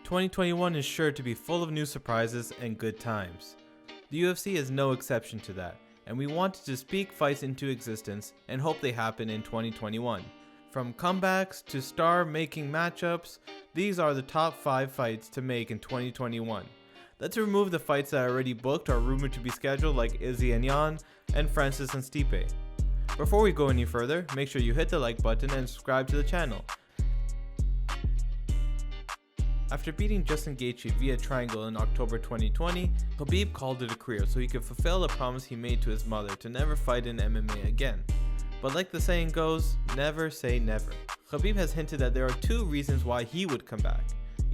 2021 is sure to be full of new surprises and good times. The UFC is no exception to that, and we wanted to speak fights into existence and hope they happen in 2021. From comebacks to star-making matchups, these are the top 5 fights to make in 2021. Let's remove the fights that are already booked or rumored to be scheduled, like Izzy and Jan, and Francis and Stipe. Before we go any further, make sure you hit the like button and subscribe to the channel. After beating Justin Gaethje via triangle in October 2020, Khabib called it a career so he could fulfill the promise he made to his mother to never fight in MMA again. But like the saying goes, never say never. Khabib has hinted that there are 2 reasons why he would come back,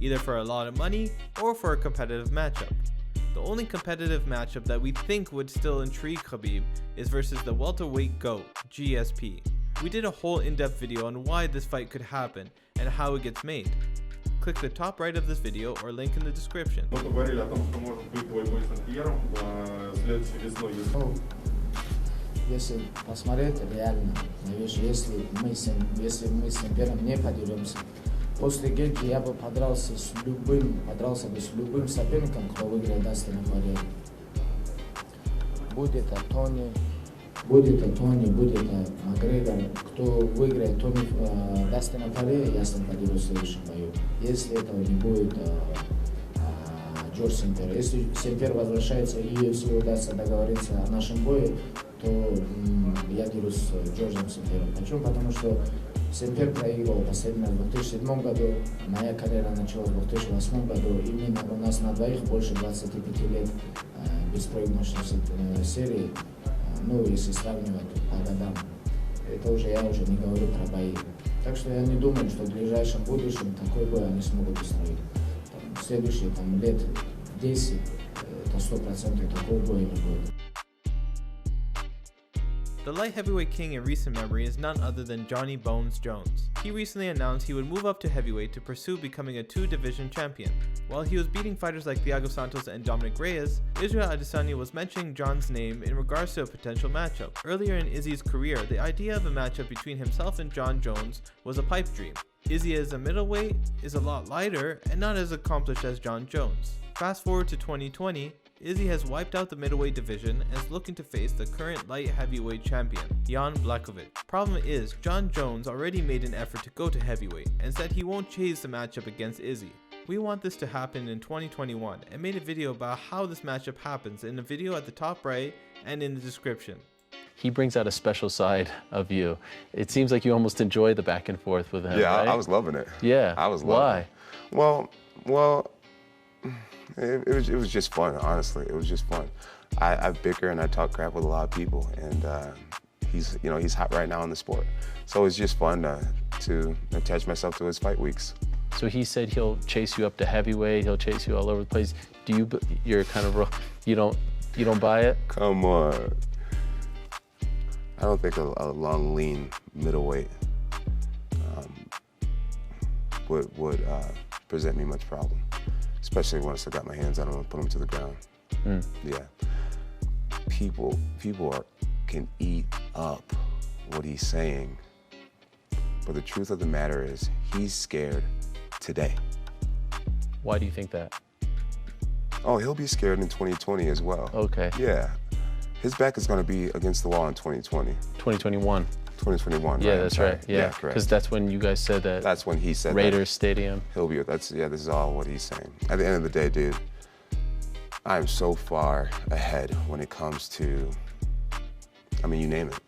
either for a lot of money or for a competitive matchup. The only competitive matchup that we think would still intrigue Khabib is versus the welterweight GOAT, GSP. We did a whole in-depth video on why this fight could happen and how it gets made. Click the top right of this video or link in the description. Если посмотреть реально на вещи, если мы с Семпером не подеремся, после Гельки я бы подрался бы с любым соперником, кто выиграет Дастина Пориера. Будет это Тони, будет это Макгрегор, кто выиграет Дастина Пориера, я с ним подерусь в следующем бою. Если этого не будет Джордж Семпер, если Семпер возвращается и UFC удастся договориться о нашем бое, то я дерусь с Джорджем Семпером. Почему? Потому что Семпер проиграл последний раз в 2007 году, моя карьера началась в 2008 году, именно у нас на двоих больше 25 лет беспроигрышной серии, ну если сравнивать по годам, это уже я не говорю про бои. Так что я не думаю, что в ближайшем будущем такой бой они смогут устроить. В следующие лет 10, это 100% такого боя не будет. The light heavyweight king in recent memory is none other than Jon Jones. He recently announced he would move up to heavyweight to pursue becoming a 2-division champion. While he was beating fighters like Thiago Santos and Dominic Reyes, Israel Adesanya was mentioning Jon's name in regards to a potential matchup. Earlier in Izzy's career, the idea of a matchup between himself and Jon Jones was a pipe dream. Izzy as a middleweight is a lot lighter and not as accomplished as Jon Jones. Fast forward to 2020, Izzy has wiped out the middleweight division and is looking to face the current light heavyweight champion, Jan Blachowicz. Problem is, Jon Jones already made an effort to go to heavyweight and said he won't chase the matchup against Izzy. We want this to happen in 2021 and made a video about how this matchup happens in the video at the top right and in the description. He brings out a special side of you. It seems like you almost enjoy the back and forth with him, yeah, right? I was loving it. Yeah, I was loving it. Why? Well, it was just fun, honestly. It was just fun. I bicker and I talk crap with a lot of people, and he's hot right now in the sport. So it's just fun to attach myself to his fight weeks. So he said he'll chase you up to heavyweight. He'll chase you all over the place. You're kind of you don't buy it? Come on. I don't think a long, lean middleweight would present me much problem, especially once I got my hands on him and put him to the ground. Yeah, people can eat up what he's saying, but the truth of the matter is he's scared today. Why do you think that? Oh, he'll be scared in 2020 as well. Okay. Yeah. His back is going to be against the wall in 2020. 2021. 2021, yeah, right? That's right. Yeah, correct. Because that's when you guys said that. That's when he said Raiders that. Stadium. He'll be. This is all what he's saying. At the end of the day, dude, I'm so far ahead when it comes to, I mean, you name it.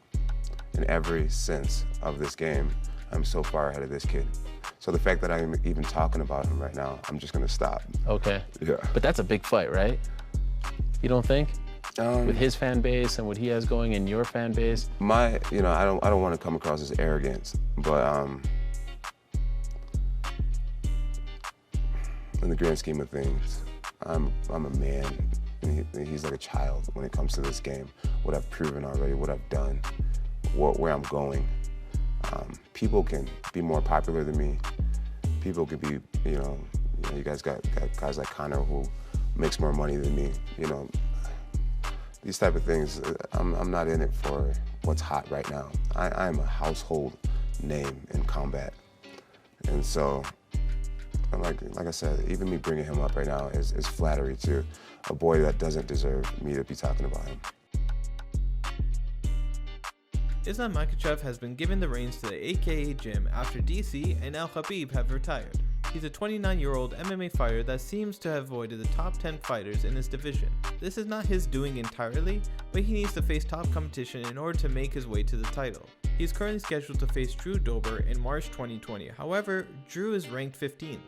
In every sense of this game, I'm so far ahead of this kid. So the fact that I'm even talking about him right now, I'm just gonna stop. Okay. Yeah. But that's a big fight, right? You don't think? With his fan base and what he has going in your fan base? I don't want to come across as arrogant, but in the grand scheme of things, I'm a man, and he's like a child when it comes to this game. What I've proven already, what I've done, where I'm going. People can be more popular than me. People can be, you guys got guys like Connor who makes more money than me. These type of things, I'm not in it for what's hot right now. I'm a household name in combat. And so like I said, even me bringing him up right now is flattery to a boy that doesn't deserve me to be talking about him. Islam Makhachev has been given the reins to the AKA gym after DC and now Khabib have retired. He's a 29-year-old MMA fighter that seems to have avoided the top 10 fighters in his division. This is not his doing entirely, but he needs to face top competition in order to make his way to the title. He is currently scheduled to face Drew Dober in March 2020. However, Drew is ranked 15th.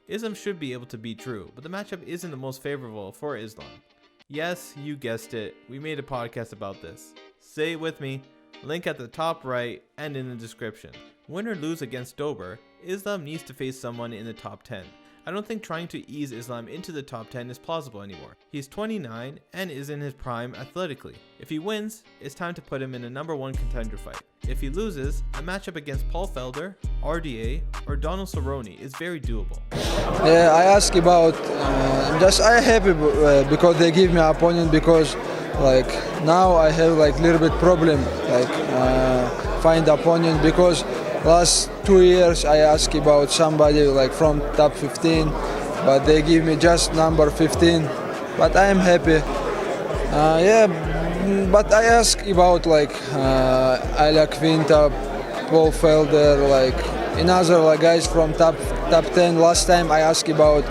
Islam should be able to beat Drew, but the matchup isn't the most favorable for Islam. Yes, you guessed it, we made a podcast about this. Say it with me, link at the top right and in the description. Win or lose against Dober, Islam needs to face someone in the top 10. I don't think trying to ease Islam into the top 10 is plausible anymore. He's 29 and is in his prime athletically. If he wins, it's time to put him in a number 1 contender fight. If he loses, a matchup against Paul Felder, RDA, or Donald Cerrone is very doable. Yeah, I ask about, I'm happy because they give me an opponent, because like now I have like little bit problem find opponent, because last 2 years I ask about somebody like from top 15, but they give me just number 15. But I am happy. But I ask about like Ila Quinta, Paul Felder, like another guys from top 10. Last time I asked about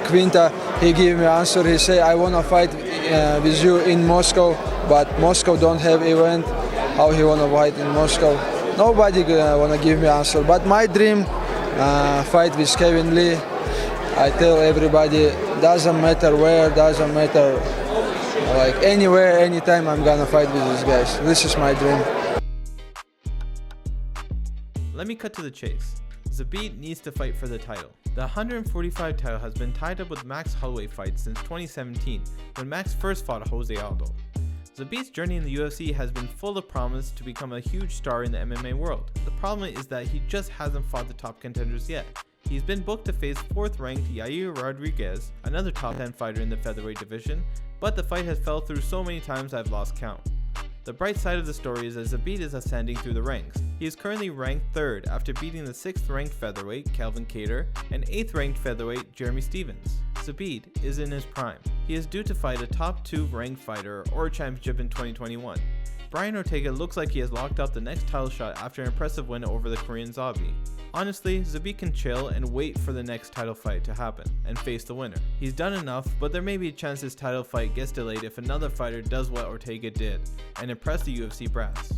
Quinta, he gave me answer. He say I wanna fight with you in Moscow, but Moscow don't have event. How he wanna fight in Moscow? Nobody wanna give me answer. But my dream fight with Kevin Lee. I tell everybody, doesn't matter where, doesn't matter like anywhere, anytime, I'm gonna fight with these guys. This is my dream. Let me cut to the chase. Zabit needs to fight for the title. The 145 title has been tied up with Max Holloway fights since 2017, when Max first fought Jose Aldo. Zabit's journey in the UFC has been full of promise to become a huge star in the MMA world. The problem is that he just hasn't fought the top contenders yet. He's been booked to face 4th ranked Yair Rodriguez, another top 10 fighter in the featherweight division, but the fight has fell through so many times I've lost count. The bright side of the story is that Zabit is ascending through the ranks. He is currently ranked 3rd after beating the 6th ranked featherweight Calvin Kattar and 8th ranked featherweight Jeremy Stephens. Zabit is in his prime. He is due to fight a top 2 ranked fighter or championship in 2021. Brian Ortega looks like he has locked up the next title shot after an impressive win over the Korean Zombie. Honestly, Zabit can chill and wait for the next title fight to happen and face the winner. He's done enough, but there may be a chance his title fight gets delayed if another fighter does what Ortega did and impress the UFC brass.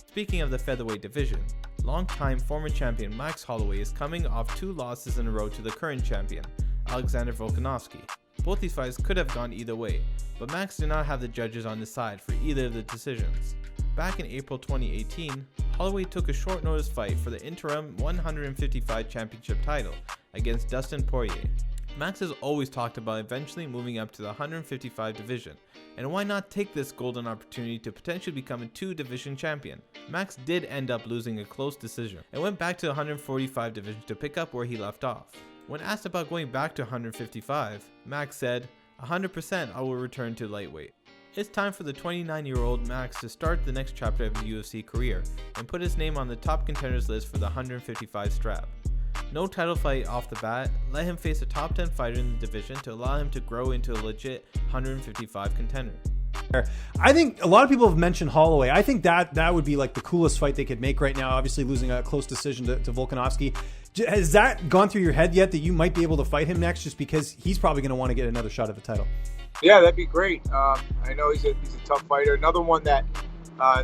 Speaking of the featherweight division, longtime former champion Max Holloway is coming off 2 losses in a row to the current champion, Alexander Volkanovski. Both these fights could have gone either way, but Max did not have the judges on his side for either of the decisions. Back in April 2018, Holloway took a short notice fight for the interim 155 championship title against Dustin Poirier. Max has always talked about eventually moving up to the 155 division, and why not take this golden opportunity to potentially become a 2-division champion? Max did end up losing a close decision and went back to the 145 division to pick up where he left off. When asked about going back to 155, Max said, 100% I will return to lightweight. It's time for the 29-year-old Max to start the next chapter of his UFC career and put his name on the top contenders list for the 155 strap. No title fight off the bat, let him face a top 10 fighter in the division to allow him to grow into a legit 155 contender. I think a lot of people have mentioned Holloway. I think that would be like the coolest fight they could make right now, obviously losing a close decision to Volkanovski. Has that gone through your head yet that you might be able to fight him next, just because he's probably going to want to get another shot at the title? Yeah, that'd be great. I know he's a tough fighter. Another one that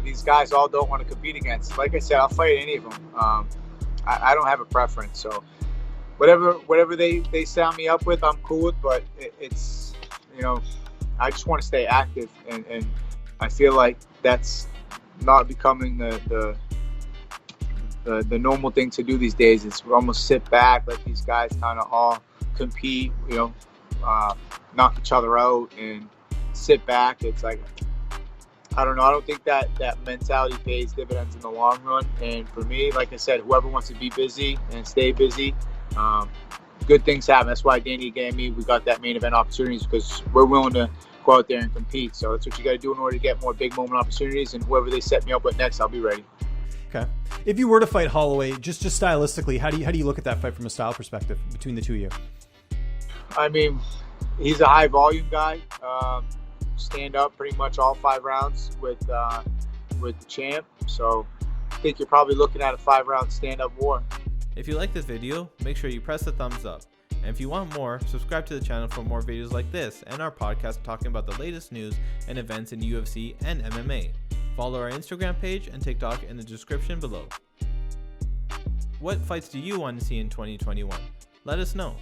these guys all don't want to compete against. Like I said, I'll fight any of them. I don't have a preference. So whatever they sound me up with, I'm cool with. But it's, I just want to stay active. And I feel like that's not becoming the normal thing to do these days. It's almost sit back, let these guys kind of all compete, knock each other out and sit back. It's like, I don't know. I don't think that mentality pays dividends in the long run. And for me, like I said, whoever wants to be busy and stay busy, good things happen. That's why Danny and me, we got that main event opportunities, because we're willing to go out there and compete. So that's what you got to do in order to get more big moment opportunities. And whoever they set me up with next, I'll be ready. Okay. If you were to fight Holloway, just stylistically, how do you look at that fight from a style perspective between the two of you? I mean, he's a high volume guy. Stand up pretty much all 5 rounds with the champ. So I think you're probably looking at a 5-round stand-up war. If you like this video, make sure you press the thumbs up. And if you want more, subscribe to the channel for more videos like this and our podcast talking about the latest news and events in UFC and MMA. Follow our Instagram page and TikTok in the description below. What fights do you want to see in 2021? Let us know.